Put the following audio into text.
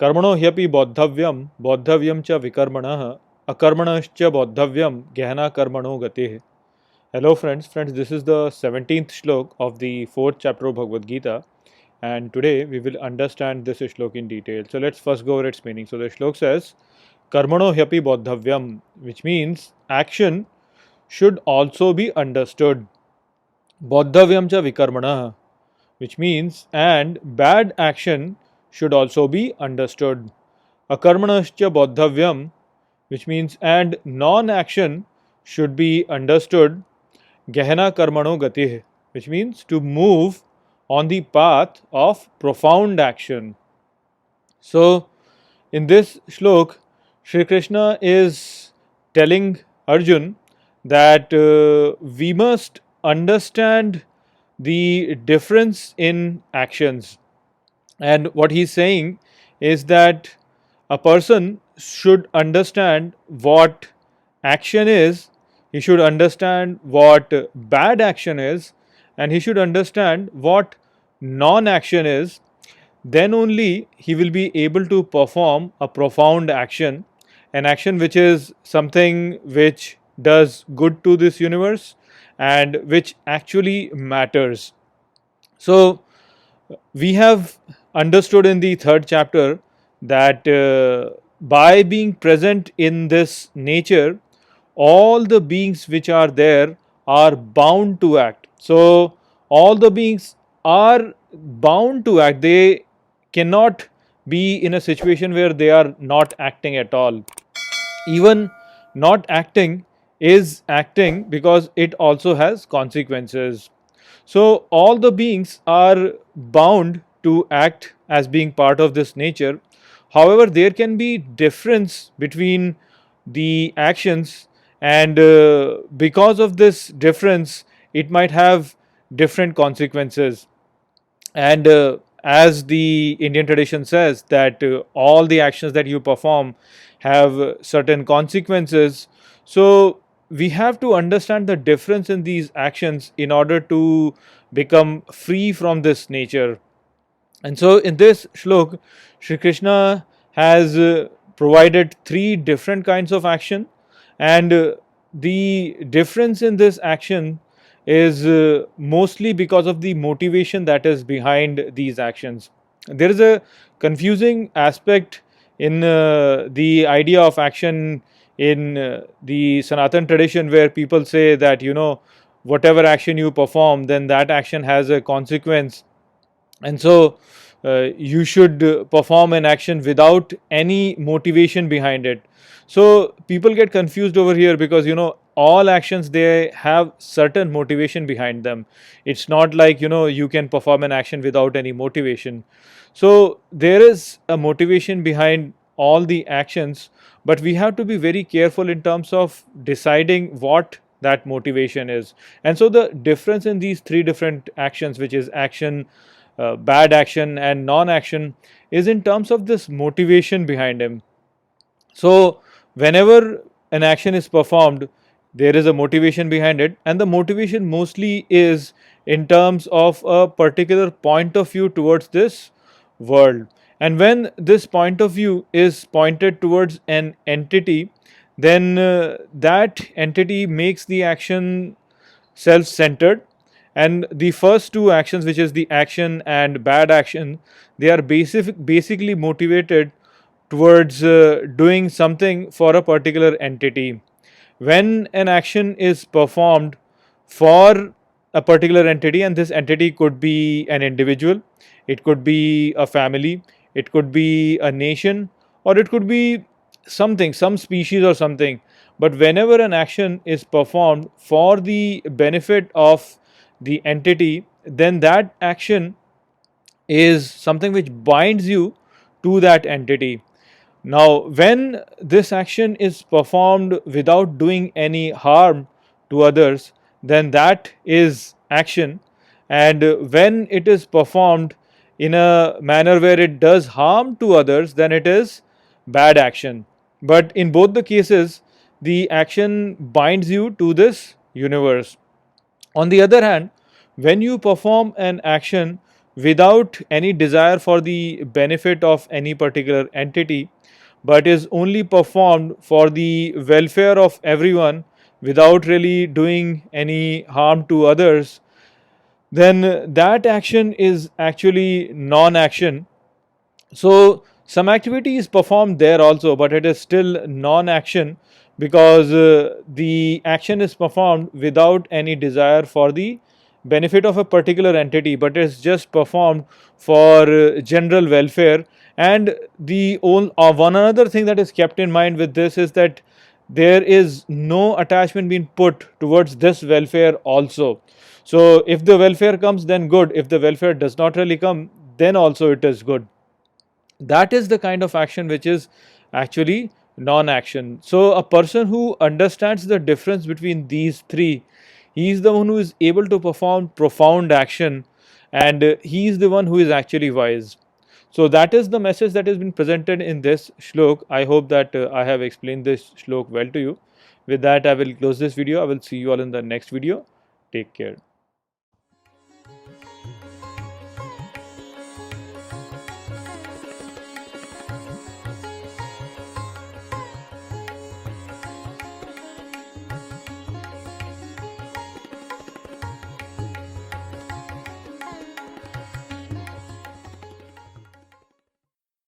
कर्मणो ह्यपि बोद्धव्यम च विकर्मणः अकर्मणश्च बोद्धव्यम गहना कर्मणो गतिः. Hello friends, this is the 17th shlok of the 4th chapter of Bhagavad Gita, and today we will understand this shlok in detail. So let's first go over its meaning. So the shlok says Karmano hyapi bodhavyam, which means action should also be understood. Bodhavyam cha vikarmana, which means and bad action should also be understood. Akarmanascha bodhavyam, which means and non-action should be understood. Gehana karmano gatih, which means to move on the path of profound action. So, in this shlok, Shri Krishna is telling Arjun that we must understand the difference in actions. And what he's saying is that a person should understand what action is, he should understand what bad action is, and he should understand what non action is. Then only he will be able to perform a profound action, an action which is something which does good to this universe and which actually matters. So, we have understood in the third chapter that by being present in this nature, all the beings which are there are bound to act. So, all the beings are bound to act. They cannot be in a situation where they are not acting at all. Even not acting is acting because it also has consequences. So, all the beings are bound to act as being part of this nature. However, there can be difference between the actions, and because of this difference, it might have different consequences. And as the Indian tradition says that all the actions that you perform have certain consequences. So we have to understand the difference in these actions in order to become free from this nature. And so in this shlok, Shri Krishna has provided three different kinds of action, and the difference in this action is mostly because of the motivation that is behind these actions. There is a confusing aspect in the idea of action in the Sanatan tradition, where people say that, whatever action you perform, then that action has a consequence, and so you should perform an action without any motivation behind it. So people get confused over here because all actions, they have certain motivation behind them. It's not like you can perform an action without any motivation. So there is a motivation behind all the actions, but we have to be very careful in terms of deciding what that motivation is. And so the difference in these three different actions, which is action, bad action and non-action, is in terms of this motivation behind him. So whenever an action is performed, there is a motivation behind it, and the motivation mostly is in terms of a particular point of view towards this world. And when this point of view is pointed towards an entity, then that entity makes the action self-centered. And the first two actions, which is the action and bad action, they are basically motivated towards doing something for a particular entity. When an action is performed for a particular entity, and this entity could be an individual, it could be a family, it could be a nation, or it could be something, some species or something. But whenever an action is performed for the benefit of the entity, then that action is something which binds you to that entity. Now, when this action is performed without doing any harm to others, then that is action. And when it is performed in a manner where it does harm to others, then it is bad action. But in both the cases, the action binds you to this universe. On the other hand, when you perform an action without any desire for the benefit of any particular entity, but is only performed for the welfare of everyone without really doing any harm to others, then that action is actually non action. So some activity is performed there also, but it is still non-action because the action is performed without any desire for the benefit of a particular entity, but it's just performed for general welfare. And one another thing that is kept in mind with this is that there is no attachment being put towards this welfare also. So if the welfare comes, then good. If the welfare does not really come, then also it is good. That is the kind of action which is actually non-action. So a person who understands the difference between these three, he is the one who is able to perform profound action, and he is the one who is actually wise. So that is the message that has been presented in this shlok. I hope that I have explained this shlok well to you. With that, I will close this video. I will see you all in the next video. Take care.